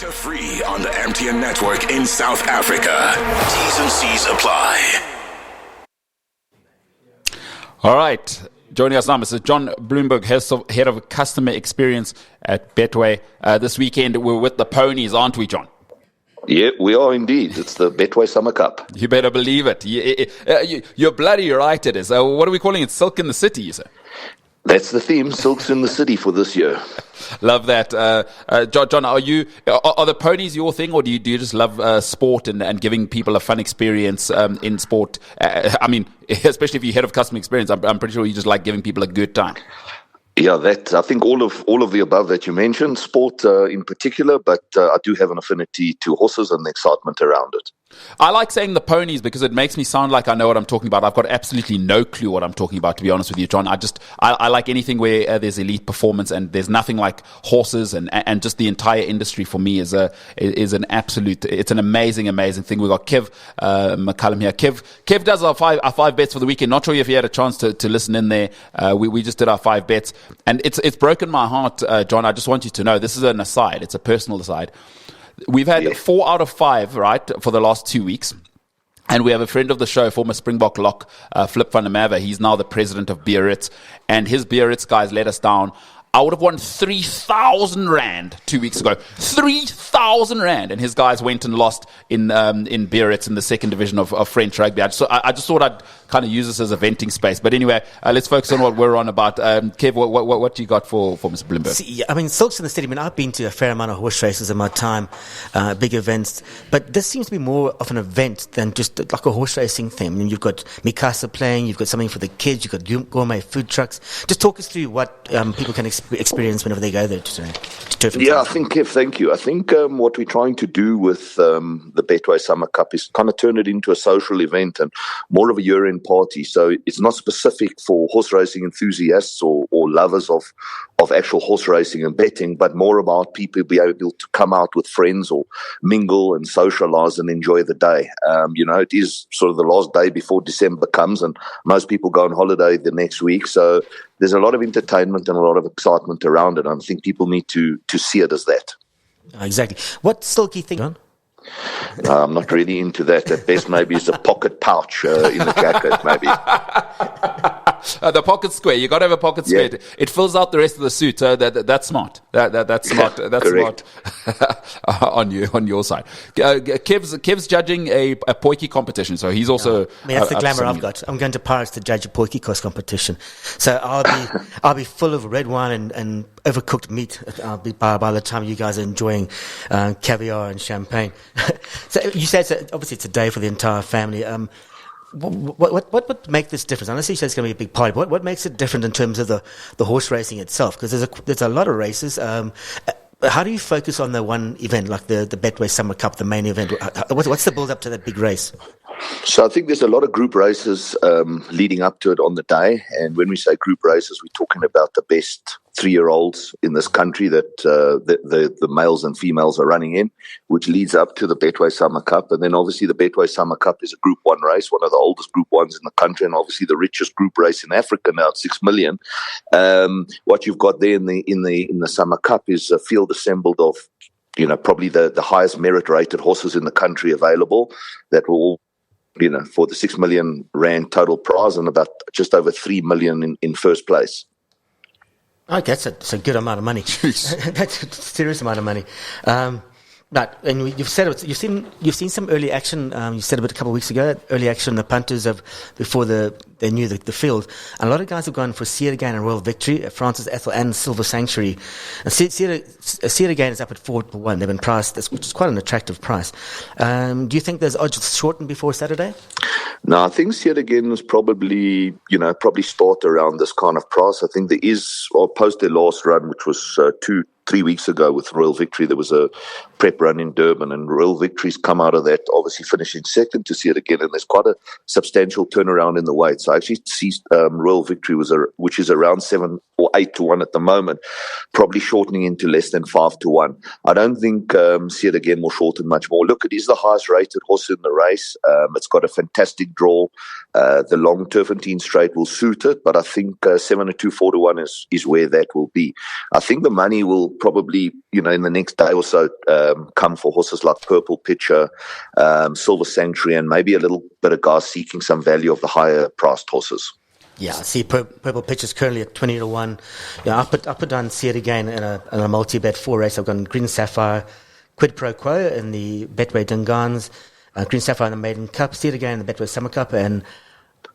Feature free on the MTN network in South Africa. T's and C's apply. All right. Joining us now, Mr. Jon Blumberg, Head of Customer Experience at Betway. This weekend, we're with the ponies, aren't we, John? Yeah, we are indeed. It's the Betway Summer Cup. You better believe it. You're bloody right it is. What are we calling it? Silk in the City, you say? That's the theme, Silks in the City for this year. Love that. John, are the ponies your thing, or do you just love sport and giving people a fun experience in sport? I mean, especially if you're head of customer experience, I'm pretty sure you just like giving people a good time. Yeah, I think all of the above that you mentioned, sport in particular, but I do have an affinity to horses and the excitement around it. I like saying the ponies because it makes me sound like I know what I'm talking about. I've got absolutely no clue what I'm talking about, to be honest with you, John. I like anything where there's elite performance, and there's nothing like horses and just the entire industry for me is an absolute. It's an amazing thing. We've got Kev McCullum here. Kev does our five bets for the weekend. Not sure if you had a chance to listen in there. We just did our 5 bets, and it's broken my heart, John. I just want you to know this is an aside. It's a personal aside. We've had 4 out of 5, right, for the last 2 weeks. And we have a friend of the show, former Springbok lock, Flip van der Merwe. He's now the president of Biarritz. And his Biarritz guys let us down. I would have won 3,000 Rand 2 weeks ago. 3,000 Rand. And his guys went and lost in Biarritz in the second division of French rugby. I just thought I'd kind of use this as a venting space. But anyway, let's focus on what we're on about. Kev, what do you got for Mr. Blumberg? See, I mean, Silks in the City. I mean, I've been to a fair amount of horse races in my time, big events. But this seems to be more of an event than just like a horse racing thing. I mean, you've got Mio Casa playing, you've got something for the kids, you've got gourmet food trucks. Just talk us through what people can experience whenever they go there to Turffontein. Yeah, I think, Kev, thank you. I think what we're trying to do with the Betway Summer Cup is kind of turn it into a social event and more of a year-end party. So it's not specific for horse racing enthusiasts or lovers of actual horse racing and betting, but more about people being able to come out with friends or mingle and socialise and enjoy the day. It is sort of the last day before December comes, and most people go on holiday the next week. So there's a lot of entertainment and a lot of excitement around it. I think people need to see it as that. Exactly. What silky thing on? I'm not really into that. At best, maybe it's a pocket pouch in the jacket, maybe. The pocket square. You got to have a pocket square. Yeah. It fills out the rest of the suit. That's smart. That's smart. That's smart on your side. Kev's judging a potjie competition, so he's also. I mean, that's the glamour I've got. I'm going to Paris to judge a potjie course competition, so I'll be full of red wine and overcooked meat. I'll be by the time you guys are enjoying caviar and champagne. So you said obviously it's a day for the entire family. What would make this different? Honestly, you said it's going to be a big party. What makes it different in terms of the horse racing itself? Because there's a lot of races. How do you focus on the one event, like the Betway Summer Cup, the main event? What's the build up to that big race? So I think there's a lot of group races leading up to it on the day. And when we say group races, we're talking about the best 3-year-olds in this country that the males and females are running in, which leads up to the Betway Summer Cup. And then obviously the Betway Summer Cup is a Group 1 race, one of the oldest Group 1s in the country, and obviously the richest group race in Africa now at 6 million. What you've got there in the Summer Cup is a field assembled of, probably the highest merit rated horses in the country available that will, for the 6 million Rand total prize and about just over 3 million in first place. Okay, that's a good amount of money. That's a serious amount of money. And you've said you've seen some early action. You said a couple of weeks ago, early action. The punters before they knew the field. And a lot of guys have gone for See It Again and Royal Victory, Francis Ethel and Silver Sanctuary. And See It Again is up at 4-1. They've been priced, which is quite an attractive price. Do you think there's odds shortened before Saturday? No, I think See It Again is probably start around this kind of price. I think there is, or post their last run, which was 3 weeks ago with Royal Victory, there was a prep run in Durban, and Royal Victory's come out of that, obviously finishing second to See It Again, and there's quite a substantial turnaround in the weight. So I actually see Royal Victory which is around 7 or 8-1 at the moment, probably shortening into less than 5-1. I don't think See It Again will shorten much more. Look, it is the highest rated horse in the race. It's got a fantastic draw. The long Turffontein straight will suit it, but I think 7-2, 4-1 is where that will be. I think the money will probably, in the next day or so, come for horses like Purple Pitcher, Silver Sanctuary, and maybe a little bit of guys seeking some value of the higher priced horses. Yeah, I see Purple Pitcher's currently at 20 to 1. Yeah, I put down See It Again in a multi-bet 4 race. I've gone Green Sapphire, Quid Pro Quo in the Betway Dingans, Green Sapphire in the Maiden Cup, See It Again in the Betway Summer Cup, and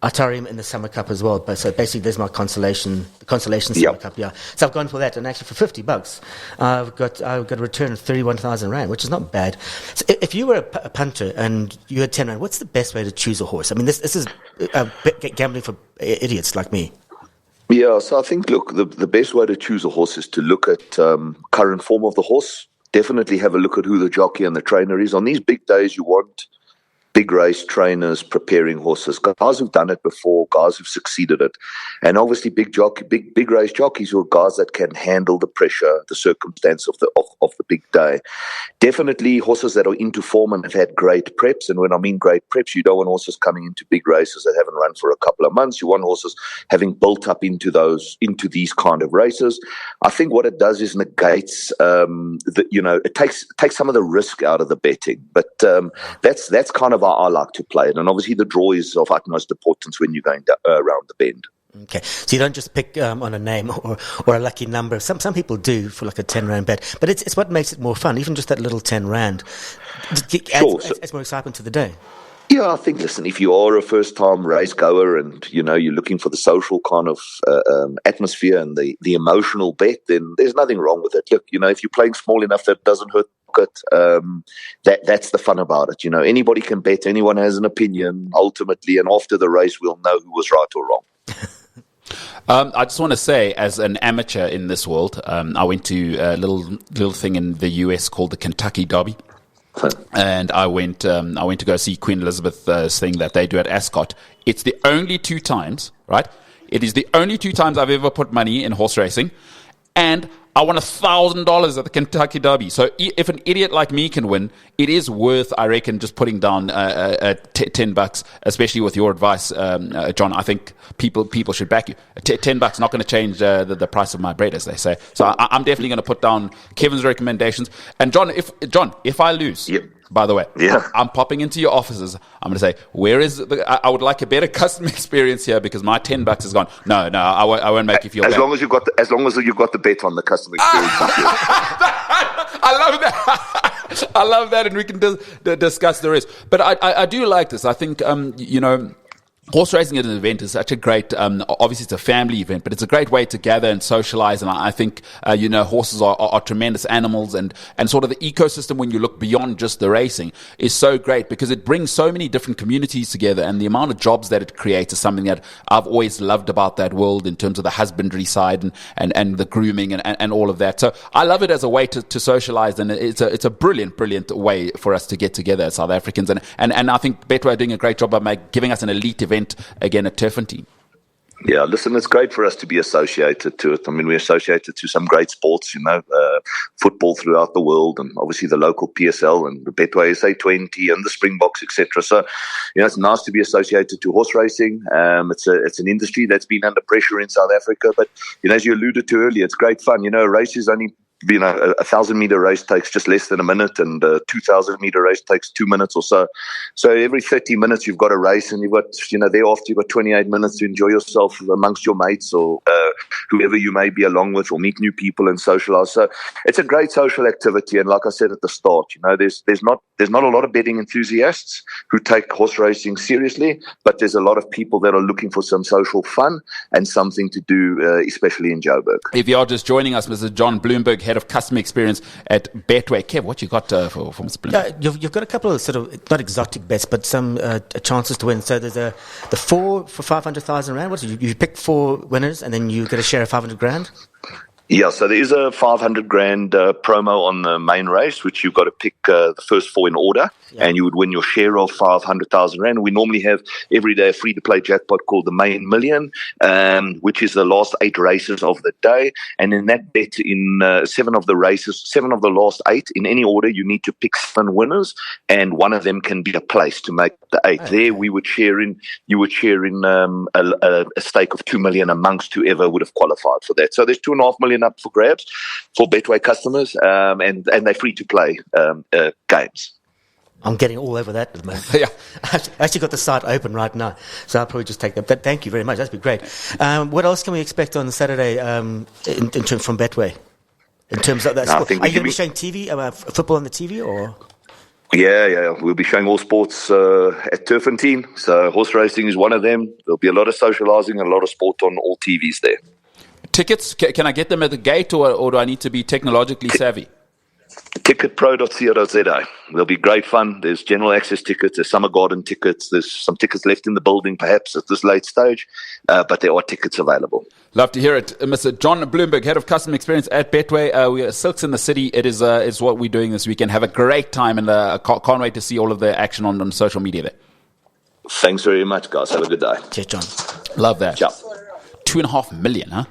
Atarim in the Summer Cup as well. But so basically, there's my consolation Summer Cup. Yeah, so I've gone for that, and actually for $50, I've got a return of 31,000 rand, which is not bad. So if you were a punter and you had 10 rand, what's the best way to choose a horse? I mean, this is gambling for idiots like me. Yeah, so I think, look, the best way to choose a horse is to look at current form of the horse. Definitely have a look at who the jockey and the trainer is. On these big days, you want big race trainers preparing horses, guys who've done it before, guys who've succeeded it, and obviously big race jockeys who are guys that can handle the pressure, the circumstance of the big day. Definitely horses that are into form and have had great preps, and when I mean great preps, you don't want horses coming into big races that haven't run for a couple of months. You want horses having built up into these kind of races. I think what it does is negates it takes some of the risk out of the betting, but that's kind of how I like to play it. And obviously the draw is of utmost importance when you're going around the bend. Okay, so you don't just pick on a name or a lucky number. Some people do for like a 10 rand bet, but it's what makes it more fun. Even just that little 10 rand adds more excitement to the day. Yeah, I think, listen, if you are a first-time race goer and, you're looking for the social kind of atmosphere and the emotional bet, then there's nothing wrong with it. Look, if you're playing small enough that it doesn't hurt it, that's the fun about it. Anybody can bet, anyone has an opinion, ultimately, and after the race, we'll know who was right or wrong. I just want to say, as an amateur in this world, I went to a little thing in the US called the Kentucky Derby. And I went to go see Queen Elizabeth's thing that they do at Ascot. It's the only 2 times, right? It is the only 2 times I've ever put money in horse racing. And I won $1,000 at the Kentucky Derby. So if an idiot like me can win, it is worth, I reckon, just putting down $10, especially with your advice, John. I think people should back you. $10 not going to change the price of my bread, as they say. So I'm definitely going to put down Kevin's recommendations. And John, if I lose, yep. By the way, yeah. I'm popping into your offices. I'm going to say, where is I would like a better customer experience here because my $10 is gone. No, I won't make you feel bad. As long as you've got the bet on the customer experience. I love that. I love that, and we can discuss the rest. But I do like this. I think horse racing at an event is such a great, obviously it's a family event, but it's a great way to gather and socialize. And I think, horses are tremendous animals, and sort of the ecosystem when you look beyond just the racing is so great because it brings so many different communities together, and the amount of jobs that it creates is something that I've always loved about that world in terms of the husbandry side and the grooming and all of that. So I love it as a way to socialize, and it's a brilliant way for us to get together as South Africans. And I think Betway are doing a great job by giving us an elite event again at Turffontein. Yeah, listen, it's great for us to be associated to it. I mean, we're associated to some great sports, football throughout the world, and obviously the local PSL and the Betway SA20 and the Springboks, etc. So, it's nice to be associated to horse racing. It's an industry that's been under pressure in South Africa, but as you alluded to earlier, it's great fun. A race is only a 1,000-meter race takes just less than a minute, and a 2,000-meter race takes 2 minutes or so. So every 30 minutes you've got a race, and you've got, thereafter you've got 28 minutes to enjoy yourself amongst your mates or whoever you may be along with, or meet new people and socialize. So it's a great social activity, and like I said at the start, there's not a lot of betting enthusiasts who take horse racing seriously, but there's a lot of people that are looking for some social fun and something to do, especially in Joburg. If you are just joining us, Mr. Jon Blumberg, Head of Customer Experience at Betway. Kev, what you got for Mr. Blumberg? You've got a couple of sort of, not exotic bets, but some chances to win. So there's the 4 for 500,000 rand. What is it? You pick 4 winners and then you get a share of 500 grand? Yeah, so there is a 500 grand promo on the main race, which you've got to pick the first 4 in order, and you would win your share of 500,000 rand. We normally have every day a free-to-play jackpot called the Main Million, which is the last 8 races of the day. And in that bet, in 7 of the last 8, in any order, you need to pick 7 winners, and one of them can be a place to make the 8. Okay. There, you would share in a stake of 2 million amongst whoever would have qualified for that. So there's 2.5 million million up for grabs for Betway customers, and they're free to play games. I'm getting all over that at the moment. Yeah. I actually got the site open right now, so I'll probably just take that. But thank you very much. That'd be great. What else can we expect on Saturday in terms from Betway? In terms of that, are you going to be showing TV, football on the TV, or? Yeah. We'll be showing all sports at Turffontein. So horse racing is one of them. There'll be a lot of socialising and a lot of sport on all TVs there. Tickets, can I get them at the gate, or do I need to be technologically savvy? Ticketpro.co.za. There'll be great fun. There's general access tickets. There's summer garden tickets. There's some tickets left in the building, perhaps at this late stage, but there are tickets available. Love to hear it. Mr. Jon Blumberg, Head of Customer Experience at Betway. We are Silks in the City. It is what we're doing this weekend. Have a great time, and can't wait to see all of the action on social media there. Thanks very much, guys. Have a good day. Cheers, John. Love that. Ciao. 2.5 million, huh?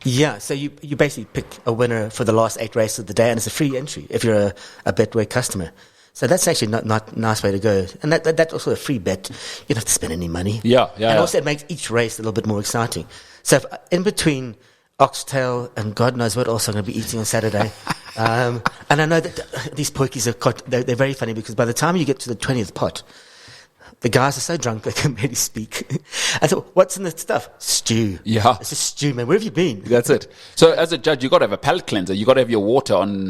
Yeah, so you basically pick a winner for the last 8 races of the day, and it's a free entry if you're a Betway customer. So that's actually not a nice way to go. And that's also a free bet. You don't have to spend any money. Yeah. And also it makes each race a little bit more exciting. So if, in between oxtail and God knows what else I'm going to be eating on Saturday. And I know that these pokies they're very funny, because by the time you get to the 20th pot, the guys are so drunk they can barely speak. I thought, what's in the stuff? Stew. Yeah. It's just stew, man. Where have you been? That's it. So as a judge, you got to have a palate cleanser. You got to have your water on.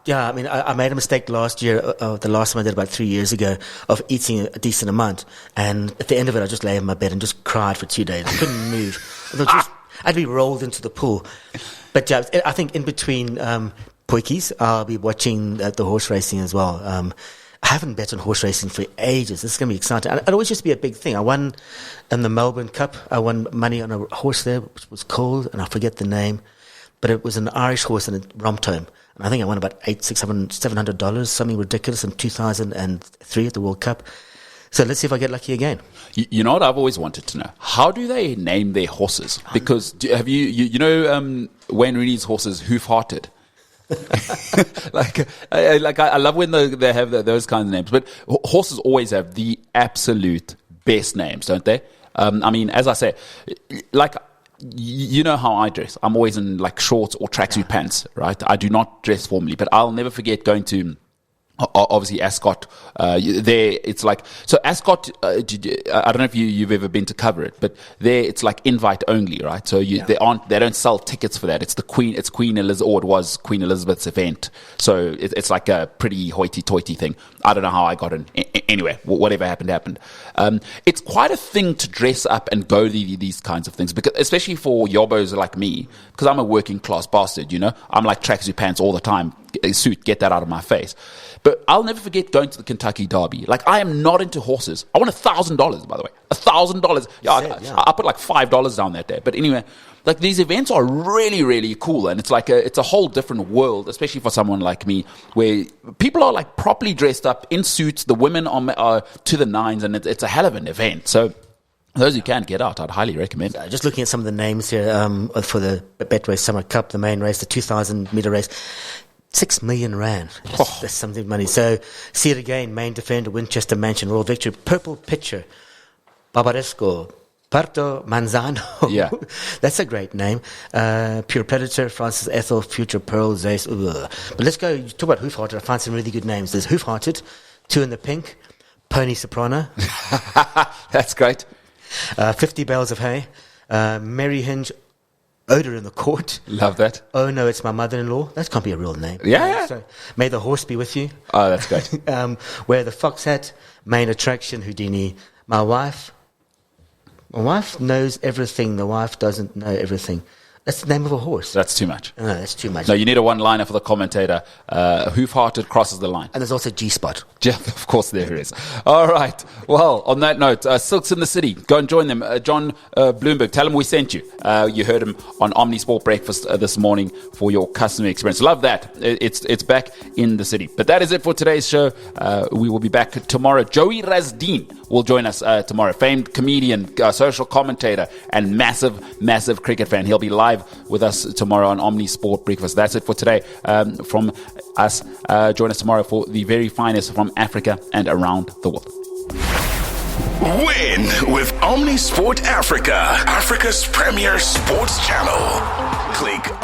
Yeah, I mean, I made a mistake last year, the last time I did about 3 years ago, of eating a decent amount. And at the end of it, I just lay in my bed and just cried for 2 days. I couldn't move. I'd be rolled into the pool. But yeah, I think in between poikies, I'll be watching the horse racing as well. I haven't bet on horse racing for ages. This is going to be exciting. It always used to be a big thing. I won in the Melbourne Cup. I won money on a horse there, which was called, and I forget the name, but it was an Irish horse and it romped home. And I think I won about $700, something ridiculous, in 2003 at the World Cup. So let's see if I get lucky again. You know what I've always wanted to know? How do they name their horses? Because have you know Wayne Rooney's horses, Hoof-Hearted? I love when they have those kinds of names, but horses always have the absolute best names, don't they? I mean, as I say, like, you know how I dress. I'm always in like shorts or tracksuit pants, right? I do not dress formally, but I'll never forget going to obviously Ascot. There, it's like, so Ascot. I don't know if you've ever been to cover it, but there it's like invite only, right? So they don't sell tickets for that. It's Queen Elizabeth, or it was Queen Elizabeth's event. So it's like a pretty hoity-toity thing. I don't know how I got in. Anyway, whatever happened. It's quite a thing to dress up and go to these kinds of things, because especially for yobbos like me, because I'm a working class bastard. You know, I'm like tracksuit pants all the time. Suit, get that out of my face. But I'll never forget going to the Kentucky Derby. Like, I am not into horses. I won $1,000, by the way. $1,000. I put like $5 down that day. But anyway, like, these events are really, really cool. And it's like it's a whole different world, especially for someone like me, where people are like properly dressed up in suits. The women are to the nines, and it's a hell of an event. So those who can't get out, I'd highly recommend. Just looking at some of the names here for the Betway Summer Cup, the main race, the 2,000-meter race. 6 million rand. That's something money. So, see it again. Main defender, Winchester Mansion, Royal Victory. Purple Pitcher, Barbaresco, Puerto Manzano. Yeah. That's a great name. Pure Predator, Francis Ethel, Future Pearl, Zace. But let's go. You talk about Hoof-Hearted. I find some really good names. There's Hoof-Hearted, 2 in the Pink, Pony Soprano. That's great. 50 Bales of Hay, Mary Hinge, Odor in the Court. Love that. Oh no, it's my mother-in-law. That can't be a real name. Yeah. So, May the Horse Be With You. Oh, that's great. Wear the Fox Hat. Main Attraction, Houdini. My wife knows everything. The wife doesn't know everything. That's the name of a horse. That's too much. No, that's too much. No, you need a one-liner for the commentator. Hoof-Hearted crosses the line. And there's also G-Spot. Yeah, of course there is. All right. Well, on that note, Silks in the City. Go and join them. Jon Blumberg, tell him we sent you. You heard him on Omnisport Breakfast this morning for your customer experience. Love that. It's back in the city. But that is it for today's show. We will be back tomorrow. Joey Razdeen will join us tomorrow. Famed comedian, social commentator, and massive cricket fan. He'll be live with us tomorrow on Omnisport Breakfast. That's it for today. From us, join us tomorrow for the very finest from Africa and around the world. Win with Omnisport Africa, Africa's premier sports channel. Click